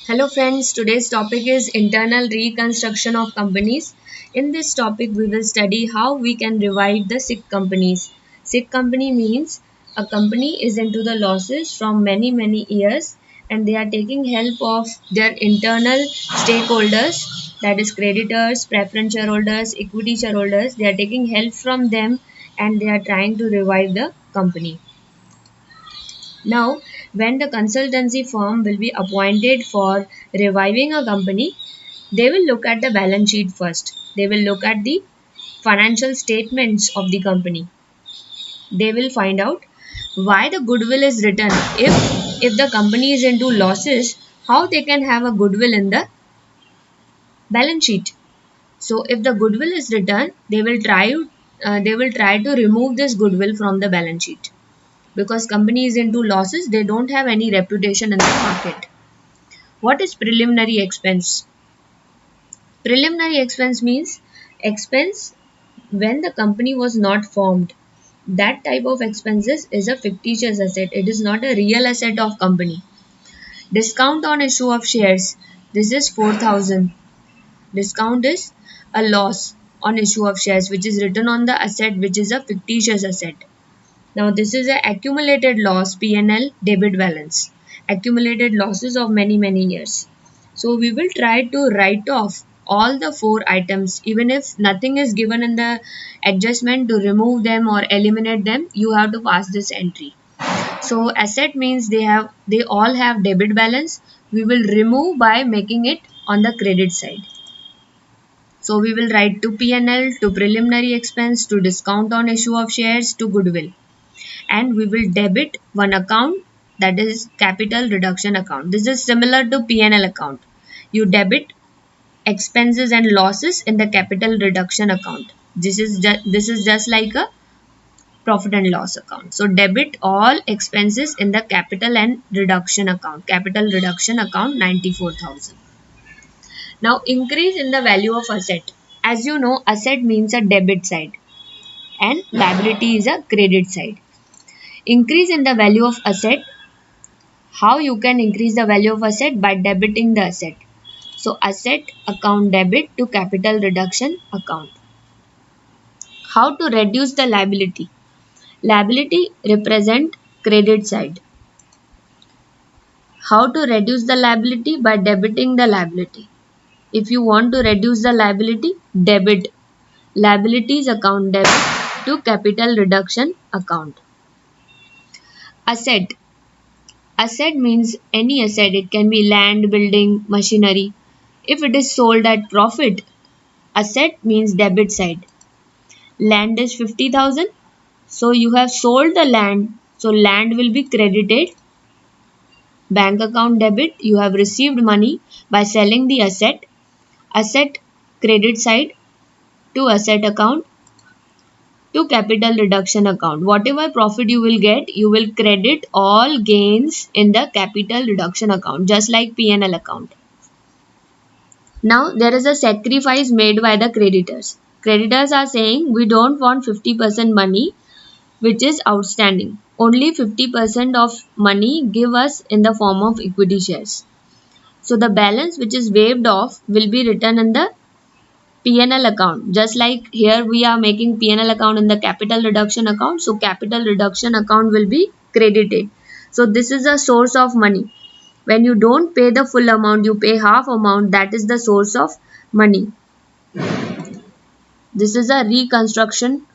Hello friends, today's topic is internal reconstruction of companies. In this topic, we will study how we can revive the sick companies. Sick company means a company is into the losses from many years and they are taking help of their internal stakeholders, that is creditors, preference shareholders, equity shareholders. They are taking help from them and they are trying to revive the company. Now, when the consultancy firm will be appointed for reviving a company, they will look at the balance sheet first. They will look at the financial statements of the company. They will find out why the goodwill is written. If the company is into losses, how they can have a goodwill in the balance sheet. So if the goodwill is written, they will try to remove this goodwill from the balance sheet. Because company is into losses, they don't have any reputation in the market. What is preliminary expense? Preliminary expense means expense when the company was not formed. That type of expenses is a fictitious asset. It is not a real asset of company. Discount on issue of shares. This is 4,000. Discount is a loss on issue of shares which is written on the asset which is a fictitious asset. Now this is a accumulated loss P&L debit balance. Accumulated losses of many years. So we will try to write off all the four items. Even if nothing is given in the adjustment to remove them or eliminate them, you have to pass this entry. So asset means they all have debit balance. We will remove by making it on the credit side. So we will write to P&L, to preliminary expense, to discount on issue of shares, to goodwill. And we will debit one account, that is capital reduction account. This is similar to P&L account. You debit expenses and losses in the capital reduction account. This is just like a profit and loss account. So debit all expenses in the capital and reduction account. Capital reduction account 94,000. Now increase in the value of asset. As you know, asset means a debit side and liability is a credit side. Increase in the value of asset. How you can increase the value of asset? By debiting the asset. So asset account debit to capital reduction account. How to reduce the liability? Liability represent credit side. How to reduce the liability? By debiting the liability. If you want to reduce the liability, debit liabilities account debit to capital reduction account. Asset. Asset means any asset. It can be land, building, machinery. If it is sold at profit, asset means debit side. Land is 50,000. So you have sold the land. So land will be credited. Bank account debit. You have received money by selling the asset. Asset credit side to asset account to capital reduction account. Whatever profit you will get, you will credit all gains in the capital reduction account, just like P&L account. Now there is a sacrifice made by the creditors. Creditors are saying we don't want 50% money which is outstanding. Only 50% of money give us in the form of equity shares. So the balance which is waived off will be written in the P&L account. Just like here we are making P&L account in the capital reduction account. So capital reduction account will be credited. So this is a source of money. When you don't pay the full amount, you pay half amount, that is the source of money. This is a reconstruction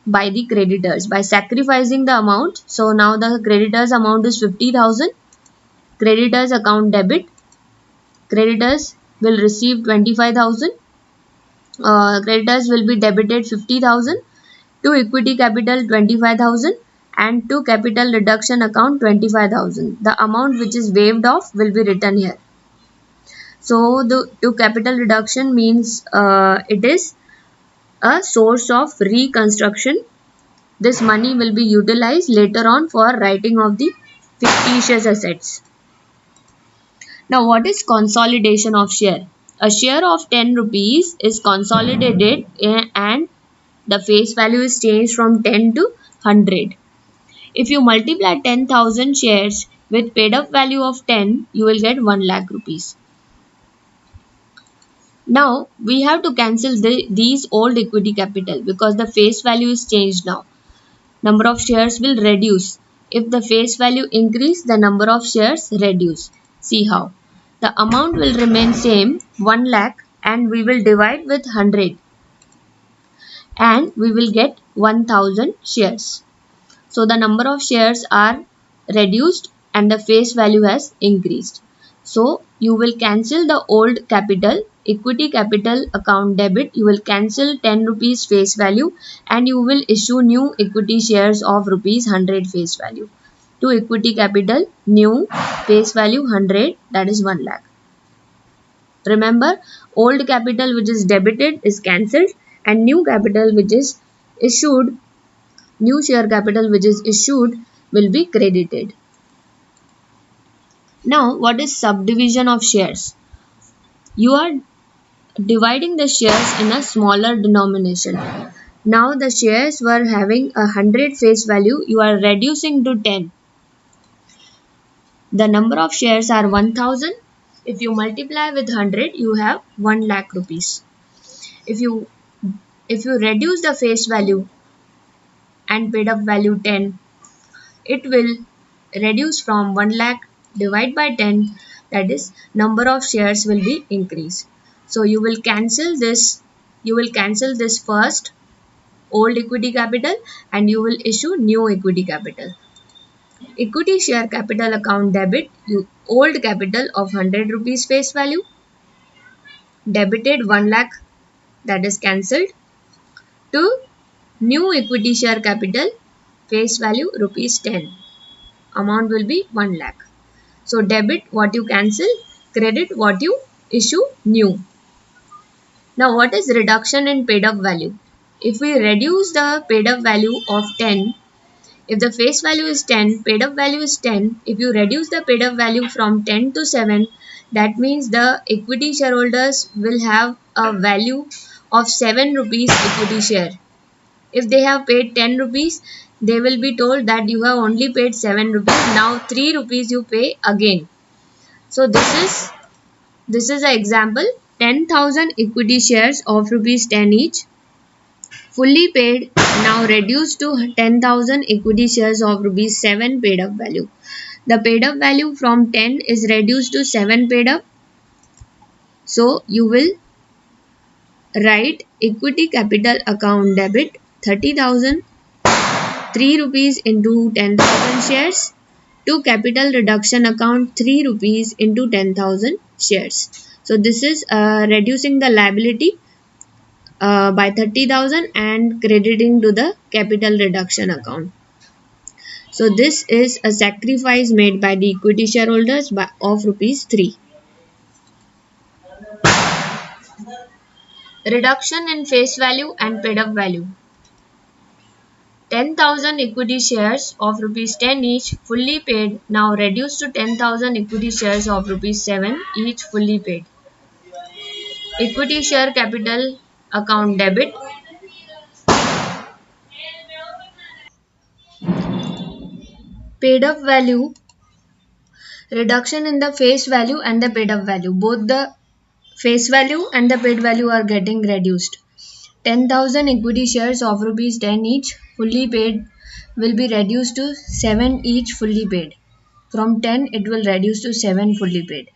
by the creditors by sacrificing the amount. So now the creditors amount is 50,000. Creditors account debit. Creditors will receive 25,000. Creditors will be debited 50,000 to equity capital 25,000 and to capital reduction account 25,000. The amount which is waived off will be written here. So the to capital reduction means it is a source of reconstruction. This money will be utilized later on for writing of the fictitious assets. Now what is consolidation of share? A share of 10 rupees is consolidated and the face value is changed from 10 to 100. If you multiply 10,000 shares, With paid up value of 10, you will get 1 lakh rupees. Now we have to cancel these old equity capital because the face value is changed now. Number of shares will reduce. If the face value increase, the number of shares reduce. See how. The amount will remain same 1 lakh and we will divide with 100 and we will get 1000 shares. So the number of shares are reduced and the face value has increased. So you will cancel the old capital, equity capital account debit. You will cancel 10 rupees face value and you will issue new equity shares of rupees 100 face value. To equity capital, new face value 100, that is 1 lakh. Remember, old capital which is debited is cancelled and new capital which is issued, new share capital which is issued will be credited. Now, what is subdivision of shares? You are dividing the shares in a smaller denomination. Now, the shares were having 100 face value, you are reducing to 10. The number of shares are 1000. If you multiply with 100, you have 1 lakh rupees. If you reduce the face value and paid up value 10, it will reduce from 1 lakh divide by 10, that is number of shares will be increased. So you will cancel this first old equity capital and you will issue new equity capital. Equity share capital account debit, old capital of 100 rupees face value, debited 1 lakh, that is cancelled, to new equity share capital face value rupees 10. Amount will be 1 lakh. So debit what you cancel, credit what you issue new. Now what is reduction in paid up value? If we reduce the paid up value of 10, if the face value is 10, paid up value is 10, if you reduce the paid up value from 10 to 7, that means the equity shareholders will have a value of 7 rupees equity share. If they have paid 10 rupees, they will be told that you have only paid 7 rupees. Now 3 rupees you pay again. So this is an example. 10,000 equity shares of rupees 10 each, fully paid, now reduced to 10,000 equity shares of rupees 7 paid up value. The paid up value from 10 is reduced to 7 paid up. So you will write equity capital account debit 30,000, 3 rupees into 10,000 shares, to capital reduction account 3 rupees into 10,000 shares. So this is reducing the liability by 30,000 and crediting to the capital reduction account. So this is a sacrifice made by the equity shareholders of rupees 3. Reduction in face value and paid up value. 10,000 equity shares of rupees 10 each, fully paid, now reduced to 10,000 equity shares of rupees 7 each, fully paid. Equity share capital account debit. Paid up value, reduction in the face value and the paid up value. Both the face value and the paid value are getting reduced. 10,000 equity shares of rupees 10 each, fully paid, will be reduced to 7 each, fully paid. From 10 it will reduce to 7 fully paid.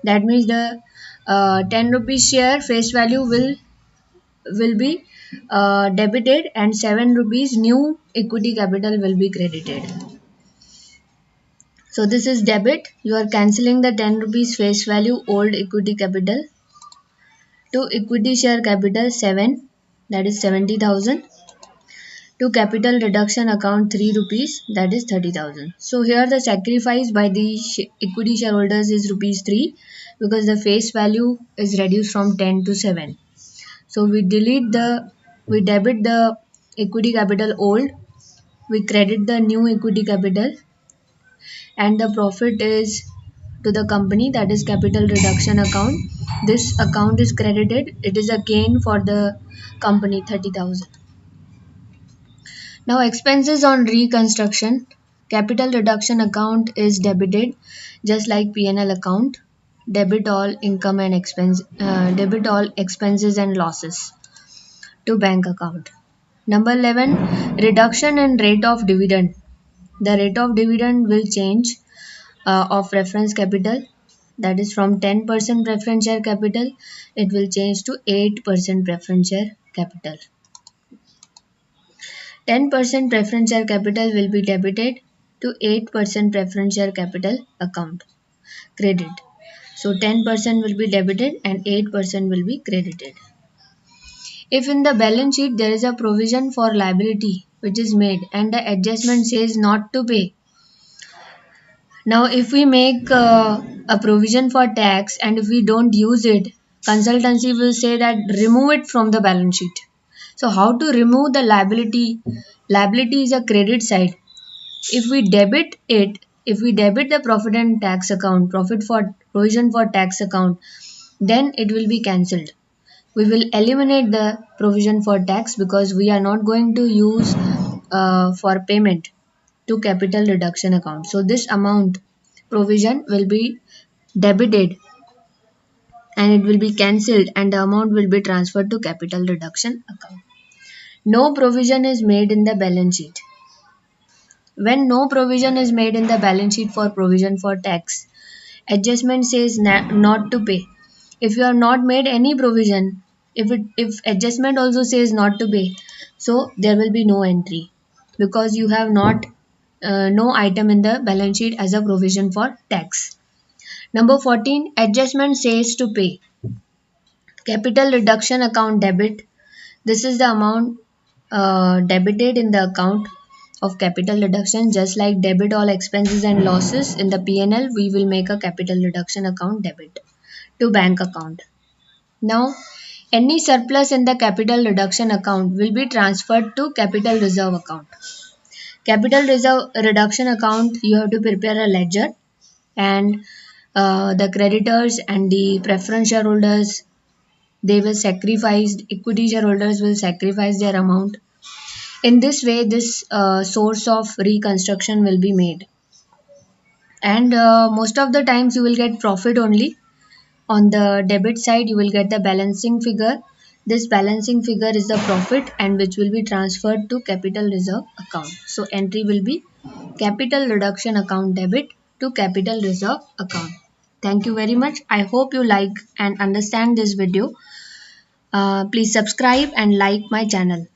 That means the 10 rupees share face value will be debited and 7 rupees new equity capital will be credited. So this is debit. You are cancelling the 10 rupees face value old equity capital to equity share capital 7, that is 70,000, to capital reduction account 3 rupees, that is 30,000. So here the sacrifice by the equity shareholders is rupees 3 because the face value is reduced from 10 to 7. So we debit the equity capital old, we credit the new equity capital, and the profit is to the company, that is capital reduction account. This account is credited, it is a gain for the company 30,000. Now expenses on reconstruction. Capital reduction account is debited just like P&L account. Debit all income and debit all expenses and losses to bank account. Number 11, reduction in rate of dividend. The rate of dividend will change of reference capital, that is from 10% preference share capital, it will change to 8% preference share capital. 10% preference share capital will be debited to 8% preference share capital account, credit. So 10% will be debited and 8% will be credited. If in the balance sheet there is a provision for liability which is made and the adjustment says not to pay. Now if we make a provision for tax and if we don't use it, consultancy will say that remove it from the balance sheet. So how to remove the liability? Liability is a credit side. If we debit it, if we debit the profit and tax account, profit for provision for tax account, then it will be cancelled. We will eliminate the provision for tax because we are not going to use for payment to capital reduction account. So this amount provision will be debited and it will be cancelled and the amount will be transferred to capital reduction account. No provision is made in the balance sheet. When no provision is made in the balance sheet for provision for tax, adjustment says not to pay. If you have not made any provision, if adjustment also says not to pay, so there will be no entry because you have not no item in the balance sheet as a provision for tax. Number 14, adjustment says to pay. Capital reduction account debit. This is the amount debited in the account of capital reduction. Just like debit all expenses and losses in the P&L, we will make a capital reduction account debit to bank account. Now, any surplus in the capital reduction account will be transferred to capital reserve account. Capital reserve reduction account, you have to prepare a ledger and the creditors and the preference shareholders, they will sacrifice, equity shareholders will sacrifice their amount. In this way, this source of reconstruction will be made. And most of the times you will get profit only. On the debit side, you will get the balancing figure. This balancing figure is the profit and which will be transferred to capital reserve account. So entry will be capital reduction account debit to capital reserve account. Thank you very much. I hope you like and understand this video. Please subscribe and like my channel.